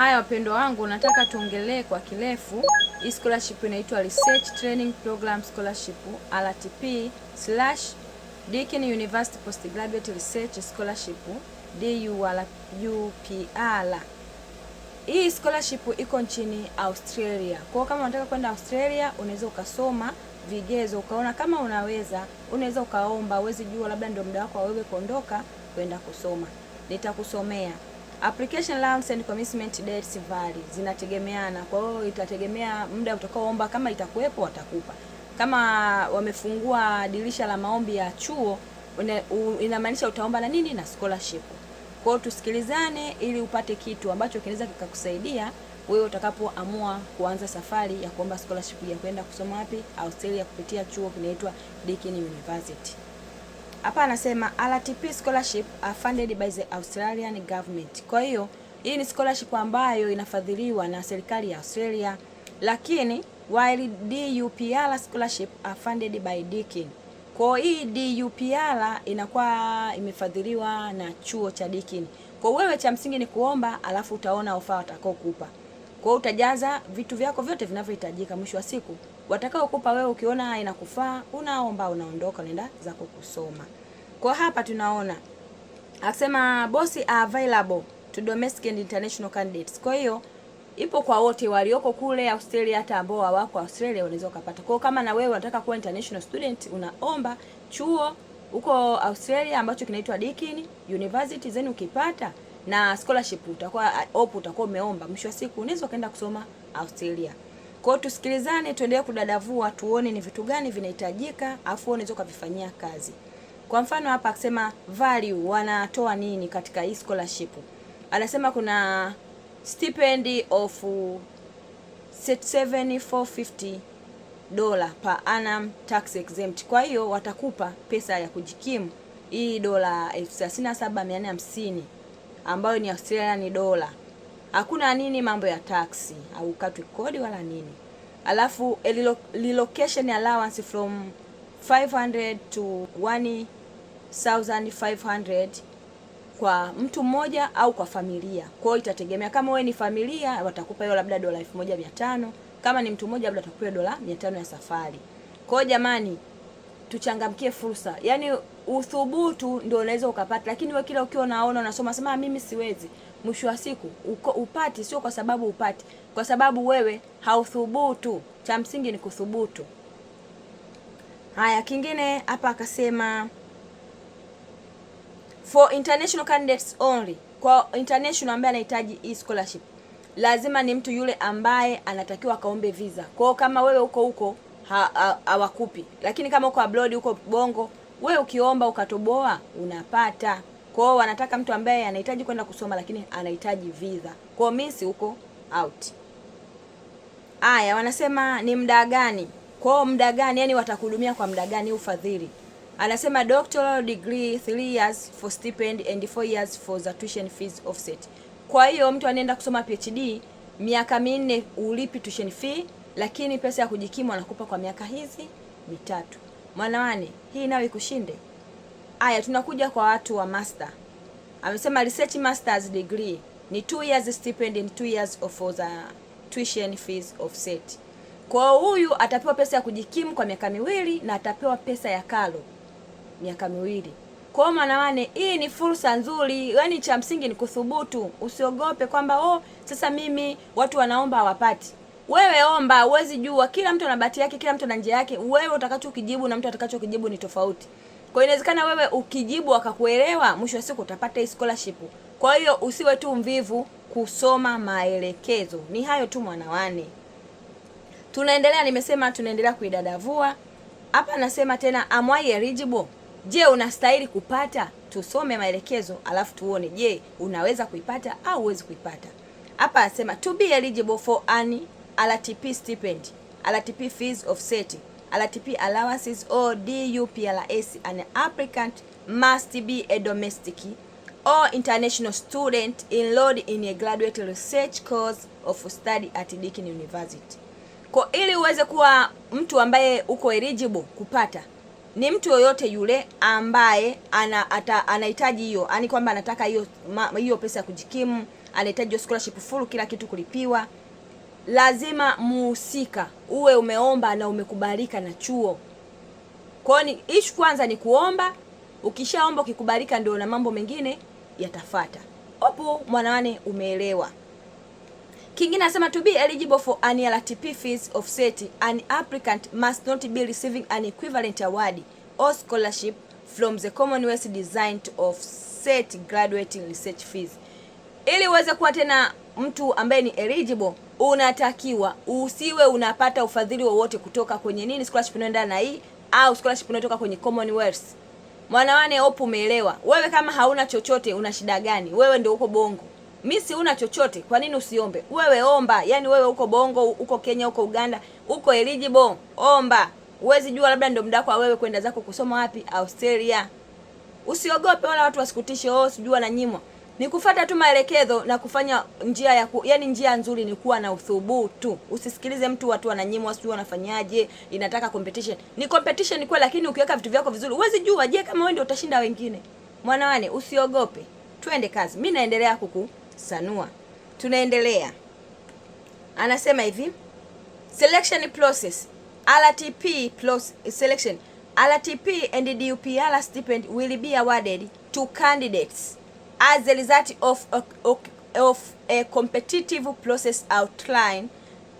Haya wapendwa wangu, nataka tuongelee kwa kirefu. Hii scholarship inaitwa Research Training Program Scholarship RTP/Deakin University Postgraduate Research Scholarship DUPR. Hii scholarship iko nchini Australia. Kwa kama unataka kwenda Australia, unaweza ukasoma vigezo, ukaona kama unaweza ukaomba, uwezi jua labda ndio muda wako wewe kuondoka kwenda kusoma. Nitakusomea. Application rounds and commencement dates vary, zinategemeana. Kwa hiyo itategemea muda utakaoomba, kama itakuwepo watakupa. Kama wamefungua dirisha la maombi ya chuo, inamaanisha utaomba na nini? Na scholarship. Kwa hiyo tusikilizane ili upate kitu ambacho kinaweza kikakusaidia wewe utakapoamua kuanza safari ya kuomba scholarship ya kwenda kusoma wapi? Australia, kupitia chuo kinaitwa Deakin University. Hapa anasema RTP scholarship are funded by the Australian government. Kwa hiyo hii ni scholarship ambayo inafadhiliwa na serikali ya Australia, lakini while DUPR scholarship are funded by Deakin. Kwa hii DUPR inakuwa imefadhiliwa na chuo cha Deakin. Kwa wewe cha msingi ni kuomba, alafu utaona ofa watakao kupa. Kwa hiyo utajaza vitu vyako vyote vinavyohitajika, mwisho wa siku watakao kupa wewe, ukiona inakufaa unaomba, unaondoka, unaenda zako kusoma. Kwa hapa tunaona akisema both are available to domestic and international candidates. Kwa hiyo ipo kwa wote walioko kule Australia, hata ambao hawako Australia wanaweza kupata. Kwa kama na wewe unataka kuwa international student, unaomba chuo huko Australia ambacho kinaitwa Deakin University, then ukipata na scholarship utakuwa umeomba, mwisho wa siku unaweza kaenda kusoma Australia. Kwa hiyo tusikilizane, tuendelee kudadavua, tuone ni vitu gani vinahitajika, afu unaweza kuvifanyia kazi. Kwa mfano hapa akisema value, wanatoa nini katika hii scholarship? Anasema kuna stipend of $7,450 per annum tax exempt. Kwa hiyo watakupa pesa ya kujikimu hii $37,450 ambayo ni Australian dollar. Hakuna nini mambo ya taxi au katwi kodi wala nini. Alafu relocation allowance from 500 to 1,500 kwa mtu mmoja au kwa familia. Kwa hiyo itategemea, kama wewe ni familia watakupa hiyo labda $1,500, kama ni mtu mmoja labda atakupa $500 ya safari. Kwa hiyo jamani, tuchangamkie fursa. Yaani uthubutu ndio unaweza ukapata, lakini wewe kila ukiwa unaona unasoma sema mimi siwezi, mwisho wa siku upati, sio kwa sababu upati, kwa sababu wewe hauthubutu. Cha msingi ni kuthubutu. Haya, kingine hapa akasema for international candidates only. Kwa international ambaye anahitaji hii scholarship, lazima ni mtu yule ambaye anatakiwa kaombe visa. Kwa hiyo kama wewe huko hawakupi, lakini kama uko abroad, huko Bongo, wewe ukiomba ukatoboa unapata. Kwa hiyo wanataka mtu ambaye anahitaji kwenda kusoma lakini anahitaji visa. Kwa hiyo mimi uko out. Aya, wanasema ni muda gani? Kwa hiyo muda gani, yani watakuhudumia kwa muda gani ufadhili? Anasema doctoral degree 3 years for stipend and 4 years for the tuition fees offset. Kwa hiyo mtu anaenda kusoma PhD miaka 4 ulipi tuition fee, lakini pesa ya kujikimu anakupa kwa miaka hizi 3. Mwanawane, hii nayo ikushinde. Aya, tunakuja kwa watu wa master. Amesema research masters degree ni 2 years stipend and 2 years for the tuition fees offset. Kwa huyu atapewa pesa ya kujikimu kwa miaka 2 na atapewa pesa ya karo miaka 2. Kwa mwanawane, hii ni fursa nzuri. Yaani cha msingi ni kuthubutu. Usiogope kwamba sasa mimi watu wanaomba hawapati. Wewe omba, uwezi jua, kila mtu ana bahati yake, kila mtu ana njia yake. Wewe utakachokijibu na mtu atakachokijibu ni tofauti. Kwa hiyo inawezekana wewe ukijibu akakuelewa, mwisho wa siku utapata hii scholarship. Kwa hiyo usiwe tu mvivu kusoma maelekezo. Ni hayo tu mwanawane. Tunaendelea, nimesema tunaendelea kuidadavua. Hapa anasema tena am I eligible? Je, unastahili kupata? Tusome maelekezo alafu tuone je, unaweza kuipata au huwezi kuipata. Hapa anasema to be eligible for an RTP stipend, RTP fees offset, RTP allowances or DUPRS, an applicant must be a domestic or international student enrolled in a graduate research course of study at Deakin University. Kwa ili uweze kuwa mtu ambaye uko eligible kupata, ni mtu yoyote yule ambaye anahitaji hiyo, yani kwamba anataka hiyo pesa ya kujikimu, anahitaji scholarship full, kila kitu kulipiwa. Lazima muhusika uwe umeomba na umekubalika na chuo. Kwa hiyo issue kwanza ni kuomba, ukishaomba ukikubalika ndio na mambo mengine yatafata. Hapo mwanawane umeelewa. Kingine nasema to be eligible for annual RTP fees of SET, an applicant must not be receiving an equivalent award or scholarship from the Commonwealth designed to offset graduating research fees. Ili uweze kuwa tena mtu ambaye ni eligible, unatakiwa usiwe unapata ufadhili wowote kutoka kwenye nini, scholarship inayoendana na hii au scholarship inayotoka kwenye Commonwealth. Mwanawane hope umeelewa. Wewe kama hauna chochote una shida gani? Wewe ndio uko Bongo. Mimi si una chochote, kwa nini usiombe? Wewe omba. Yaani wewe uko Bongo, uko Kenya, uko Uganda, uko eligible, omba. Uwezi jua labda ndio muda wako wewe kwenda zako kusoma wapi? Australia. Usiogope wala watu wasikutishe, sijua na nyimwa. Ni kufuata tu maelekezo na kufanya njia ya yani njia nzuri ni kuwa na uthubutu. Usisikilize mtu watu wananyimwa, sijui wanafanyaje, inataka competition. Ni competition kwa, lakini ukiweka vitu vyako vizuri, uwezi jua je kama wewe ndio utashinda wengine. Mwanawane usiogope. Twende kazi. Mimi naendelea kukusanua. Tunaendelea. Anasema hivi, selection process, RTP plus selection. RTP and DUPR stipend will be awarded to candidates as a result of a competitive process outlined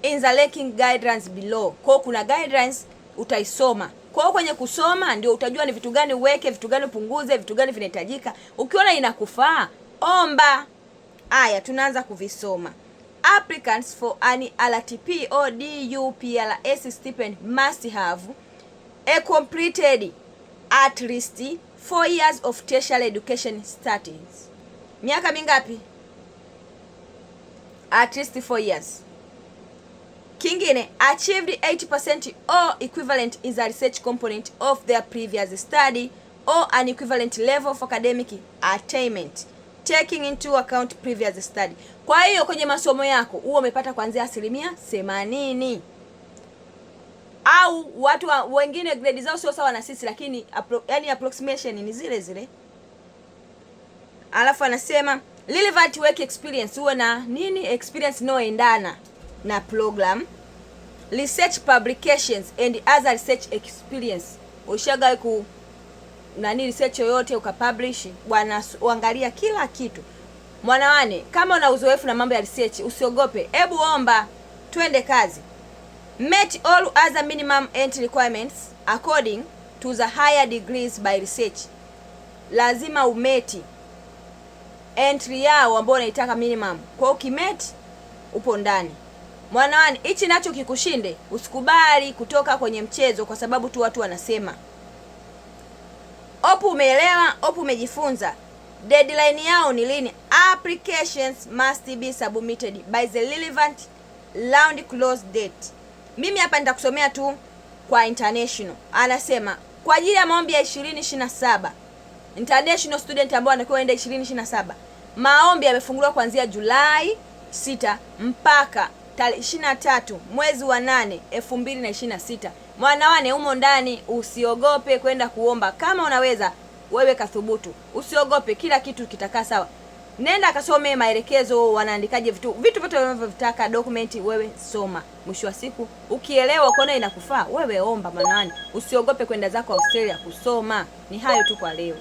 in the ranking guidelines below. Kwa kuna guidelines utaisoma. Kwa kwenye kusoma ndio utajua ni vitu gani uweke, vitu gani upunguze, vitu gani vinahitajika. Ukiona inakufaa, omba. Haya, tunaanza kuvisoma. Applicants for an RTP or DUPRS stipend must have a completed at least 4 years of tertiary education studies. Miaka mingapi? At least 4 years. Kingine, achieved 80% or equivalent in the research component of their previous study or an equivalent level of academic attainment taking into account previous study. Kwa hiyo kwenye masomo yako huo umepata kuanzia 80%. Au watu wengine grade zao sio sawa na sisi, lakini yani approximation ni zile zile. Alafu anasema relevant work experience, uwe na nini experience inayoendana na program. Research publications and other research experience, ushaga ku nani research yoyote ukapublish, bwana uangalia kila kitu. Mwanawane kama una uzoefu na mambo ya research usiogope, hebu omba, twende kazi. Met all other minimum entry requirements according to the higher degrees by research. Lazima umeti entry yao ambao unaitaka minimum. Kwa ukimeti upo ndani. Mwanawane hichi nacho kikushinde, usikubali kutoka kwenye mchezo kwa sababu tu watu wanasema. Opu umeelewa, opu umejifunza. Deadline yao ni lini? Applications must be submitted by the relevant round close date. Mimi hapa nitakusomea tu kwa international. Anasema kwa ajili ya maombi ya 2027 international student ambao wanakuwa enda 2027, maombi yamefunguliwa kuanzia Julai 6 mpaka tarehe 23 mwezi wa 8 2026. Mwanawane humo ndani, usiogope kwenda kuomba. Kama unaweza wewe kathubutu, usiogope, kila kitu kitakaa sawa. Nenda kasome maelekezo, wanaandikaje vitu vyote unavyotaka, document wewe soma. Mwisho wa siku ukielewa kuona inakufaa, wewe omba. Mwanawane usiogope kwenda zako Australia kusoma. Ni hayo tu kwa leo.